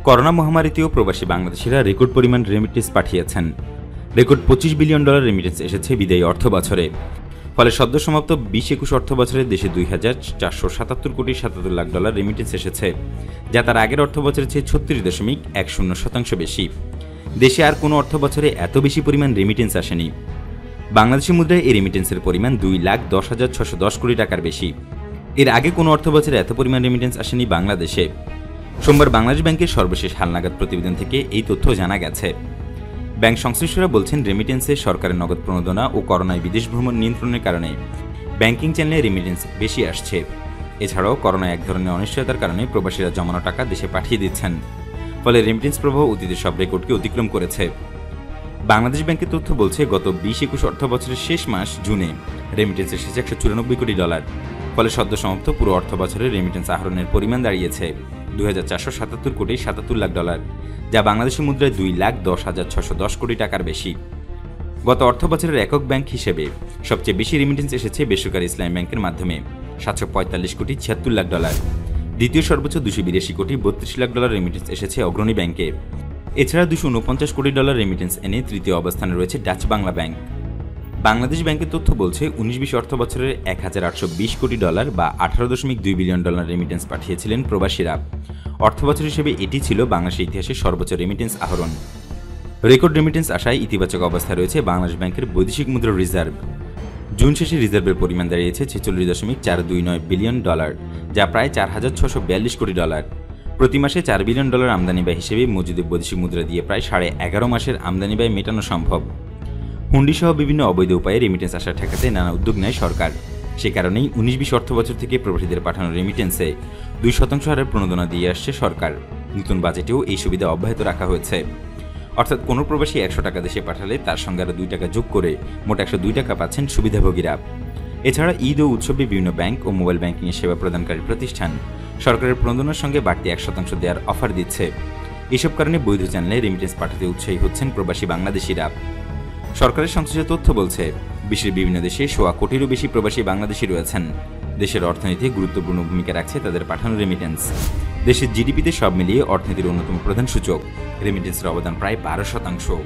Corona মহামারীতেও প্রবাসী বাংলাদেশিরা record পরিমাণ রেমিটেন্স পাঠিয়েছেন। রেকর্ড $25 বিলিয়ন রেমিটেন্স এসেছে বিদায়ী অর্থ বছরে। ফলে সদ্য সমাপ্ত 20-21 অর্থ বছরে দেশে $2,477 কোটি 77 লাখ রেমিটেন্স এসেছে, যা তার আগের অর্থ বছরের চেয়ে 36.10% বেশি। দেশে আর কোনো অর্থ বছরে এত বেশি পরিমাণ রেমিটেন্স আসেনি। বাংলাদেশি মুদ্রায় এই রেমিটেন্সের পরিমাণ 2,10,610 কোটি টাকার বেশি। এর আগে কোনো অর্থ বছরে এত পরিমাণ রেমিটেন্স আসেনি বাংলাদেশে। সোমবার বাংলাদেশ ব্যাংকের সর্বশেষ হালনাগাদ প্রতিবেদন থেকে এই তথ্য জানা গেছে। ব্যাংক সংশ্লিষ্টরা বলছেন, রেমিটেন্সে সরকারের নগদ প্রণোদনা ও করোনায় বিদেশ ভ্রমণ নিয়ন্ত্রণের কারণে ব্যাংকিং চ্যানেলে রেমিটেন্স বেশি আসছে। এছাড়াও করোনায় এক ধরনের অনিশ্চয়তার কারণে প্রবাসীরা জমানো টাকা দেশে পাঠিয়ে দিচ্ছেন। ফলে রেমিটেন্স প্রবাহ অতীতের সব রেকর্ডকে অতিক্রম করেছে। বাংলাদেশ ব্যাংকের তথ্য বলছে, গত 20-21 অর্থ বছরের শেষ মাস জুনে রেমিটেন্স এসেছে $194 কোটি। ফলে সদ্য সমাপ্ত পুরো অর্থ বছরে রেমিটেন্স আহরণের পরিমাণ দাঁড়িয়েছে $2,477 কোটি 77 লাখ, যা বাংলাদেশি মুদ্রায় 2,10,610 কোটি টাকার বেশি। গত অর্থ বছরের একক ব্যাংক হিসেবে সবচেয়ে বেশি রেমিটেন্স এসেছে বেসরকারি ইসলামী ব্যাংকের মাধ্যমে $745 কোটি 76 লাখ। দ্বিতীয় সর্বোচ্চ $282 কোটি 32 লাখ রেমিটেন্স এসেছে অগ্রণী ব্যাংকে। এছাড়া $249 কোটি রেমিটেন্স এনে তৃতীয় অবস্থানে রয়েছে ডাচ বাংলা ব্যাংক। বাংলাদেশ ব্যাংকের তথ্য বলছে, 19-20 অর্থ বছরের $1,820 কোটি বা $18.2 বিলিয়ন রেমিটেন্স পাঠিয়েছিলেন প্রবাসীরা। অর্থ বছর হিসেবে এটি ছিল বাংলাদেশের ইতিহাসে সর্বোচ্চ রেমিটেন্স আহরণ। রেকর্ড রেমিটেন্স আসায় ইতিবাচক অবস্থায় রয়েছে বাংলাদেশ ব্যাংকের বৈদেশিক মুদ্রা রিজার্ভ। জুন শেষে রিজার্ভের পরিমাণ দাঁড়িয়েছে $46.429 বিলিয়ন, যা প্রায় $4,642 কোটি। প্রতি মাসে $4 বিলিয়ন আমদানি ব্যয় হিসেবে মজুদ বৈদেশিক মুদ্রা দিয়ে প্রায় 11.5 মাসের আমদানি ব্যয় মেটানো সম্ভব। হুন্ডি সহ বিভিন্ন অবৈধ উপায়ে রেমিটেন্স আসা ঠেকাতে নানা উদ্যোগ নেয় সরকার। সে কারণেই 19-20 অর্থ বছর থেকে প্রবাসীদের পাঠানো রেমিটেন্সে 2% হারে প্রণোদনা দিয়ে আসছে সরকার। নতুন বাজেটেও এই সুবিধা অব্যাহত রাখা হয়েছে। অর্থাৎ কোনো প্রবাসী 100 টাকা দেশে পাঠালে তার সঙ্গে আরও 2 টাকা যোগ করে মোট 102 টাকা পাচ্ছেন সুবিধাভোগীরা। এছাড়া ঈদ ও উৎসবে বিভিন্ন ব্যাংক ও মোবাইল ব্যাংকিংয়ের সেবা প্রদানকারী প্রতিষ্ঠান সরকারের প্রণোদনার সঙ্গে বাড়তি 1% দেওয়ার অফার দিচ্ছে। এসব কারণে বৈধ চ্যানেলে রেমিটেন্স পাঠাতে উৎসাহী হচ্ছেন প্রবাসী বাংলাদেশিরা। সরকারের সংশ্লিষ্ট তথ্য বলছে, বিশ্বের বিভিন্ন দেশে 1.25 কোটিরও বেশি প্রবাসী বাংলাদেশি রয়েছেন। দেশের অর্থনীতিতে গুরুত্বপূর্ণ ভূমিকা রাখছে তাদের পাঠানো রেমিটেন্স। দেশের জিডিপিতে সব মিলিয়ে অর্থনীতির অন্যতম প্রধান সূচক রেমিটেন্সের অবদান প্রায় 12%।